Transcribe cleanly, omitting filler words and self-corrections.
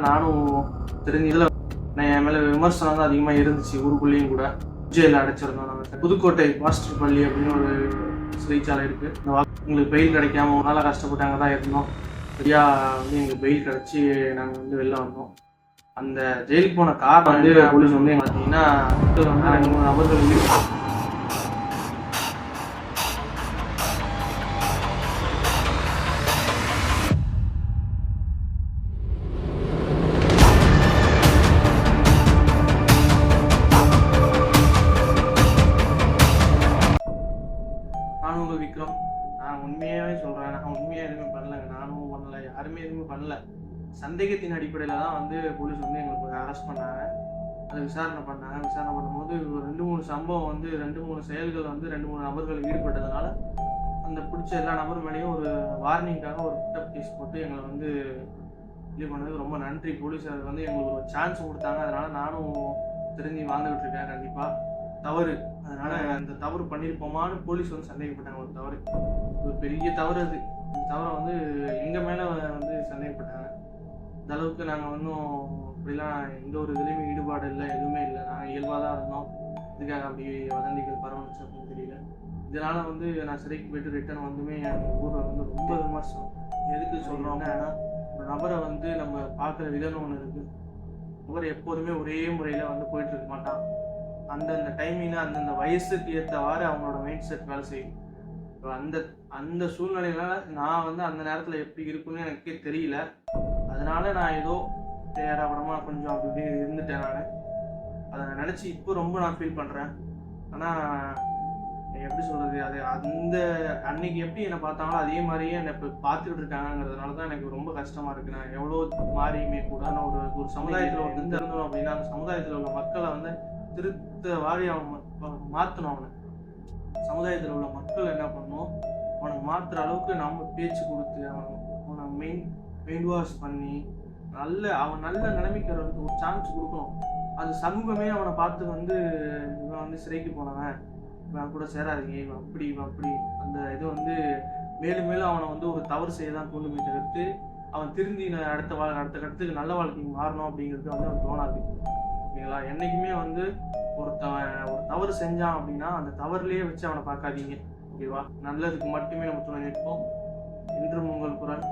நானும் தெரிஞ்ச இதில் என் மேலே விமர்சனம் வந்து அதிகமாக இருந்துச்சு. ஊருக்குள்ளேயும் கூட ஜெயிலில் அடைச்சிருந்தோம். நாங்கள் புதுக்கோட்டை மாஸ்டர் பள்ளி அப்படின்னு ஒரு சிறைச்சாலை இருக்குது. இந்த எங்களுக்கு பெயில் கிடைக்காம ஒரு நாளாக கஷ்டப்பட்டாங்க தான் இருந்தோம். சரியாக வந்து எங்களுக்கு பெயில் கிடச்சி நாங்கள் வந்து வெளில வந்தோம். அந்த ஜெயிலுக்கு போன காரணம் வந்து போலீஸ் வந்து பார்த்தீங்கன்னா 2-3 நபர்கள் நானும் விக்ரம். நான் உண்மையாகவே சொல்கிறேன், நான் உண்மையாக எதுவுமே பண்ணலைங்க. நானும் பண்ணலை, யாருமே எதுவுமே பண்ணல. சந்தேகத்தின் அடிப்படையில் தான் வந்து போலீஸ் வந்து எங்களுக்கு அரெஸ்ட் பண்ணாங்க. அதை விசாரணை பண்ணாங்க. விசாரணை பண்ணும்போது ஒரு 2-3 சம்பவம் வந்து 2-3 செயல்கள் வந்து 2-3 நபர்கள் ஈடுபட்டதுனால அந்த பிடிச்ச எல்லா நபர் மேலேயும் ஒரு வார்னிங்காக ஒரு புட்டப் கேஸ் போட்டு எங்களை வந்து இது பண்ணதுக்கு ரொம்ப நன்றி. போலீஸார் வந்து எங்களுக்கு ஒரு சான்ஸ் கொடுத்தாங்க. அதனால் நானும் திரும்பி வாழ்ந்துகிட்டு இருக்கேன். கண்டிப்பாக தவறு, அதனால் அந்த தவறு பண்ணியிருப்போமான்னு போலீஸ் வந்து சந்தேகப்பட்டாங்க. ஒரு தவறு, ஒரு பெரிய தவறு. அது அந்த தவறை வந்து எங்கள் மேலே வந்து சந்தேகப்பட்டாங்க. இந்த அளவுக்கு நாங்கள் வந்தும் அப்படிலாம் எந்த ஒரு இதுலேயுமே ஈடுபாடு இல்லை, எதுவுமே இல்லை. நாங்கள் இயல்பாக தான் இருந்தோம். இதுக்காக அப்படி வதந்திகள் பரவணுச்சு அப்படின்னு தெரியல. இதனால் வந்து நான் சிறைக்கு போயிட்டு ரிட்டர்ன் வந்துமே என் ஊரில் வந்து ரொம்ப விமர்சனம். எதுக்கு சொல்கிறோம்னா, ஒரு நபரை வந்து நம்ம பார்க்குற விதம்னு ஒன்று இருக்குது. நபர் எப்போதுமே ஒரே முறையில் வந்து போயிட்டு இருக்க மாட்டான். அந்தந்த டைமிங்கில் அந்தந்த வயசுக்கு ஏற்றவாறு அவங்களோட மைண்ட் செட் வேலை செய்யும். இப்போ அந்த சூழ்நிலையினால நான் வந்து அந்த நேரத்தில் எப்படி இருக்குன்னு எனக்கே தெரியல. அதனால நான் ஏதோ தேடாபடமாக கொஞ்சம் அப்படி இப்படி இருந்துட்டேன். நான் அதை நினச்சி இப்போ ரொம்ப நான் ஃபீல் பண்ணுறேன். ஆனால் எப்படி சொல்கிறது, அது அந்த அன்னைக்கு எப்படி என்னை பார்த்தாங்களோ அதே மாதிரியே என்னை இப்போ பார்த்துக்கிட்டு இருக்காங்கிறதுனால தான் எனக்கு ரொம்ப கஷ்டமாக இருக்குது. நான் எவ்வளோ மாறியுமே கூட நான் ஒரு சமுதாயத்தில் ஒரு இருந்தோம் அப்படின்னா அந்த சமுதாயத்தில் உள்ள மக்களை வந்து திருத்த வாரி அவனை மாற்றணும். அவனை சமுதாயத்தில் உள்ள மக்கள் என்ன பண்ணணும், அவனை மாற்றுற அளவுக்கு நம்ம பேச்சு கொடுத்து அவனை மெயின் வாஷ் பண்ணி அவன் நல்ல நிலைமைக்கு வர்றதுக்கு ஒரு சான்ஸ் கொடுக்கணும். அந்த சமூகமே அவனை பார்த்து வந்து இவன் வந்து சிறைக்கு போனவன், இவன் கூட சேராதீங்க, இவன் அப்படி அந்த இது வந்து மேலும் மேலும் அவனை வந்து ஒரு தவறு செய்ய தான் தூண்டுமே தவிர்த்து அவன் திருந்தி அடுத்த கட்டத்துக்கு நல்ல வாழ்க்கைக்கு மாறணும் அப்படிங்கிறது வந்து அவன் தோணாது. ஓகேங்களா? என்றைக்குமே வந்து ஒரு தவறு செஞ்சான் அப்படின்னா அந்த தவறுலேயே வச்சு அவனை பார்க்காதீங்க. ஓகேவா? நல்லதுக்கு மட்டுமே நம்ம துணை நிற்போம். இன்றும் உங்கள் குரல்.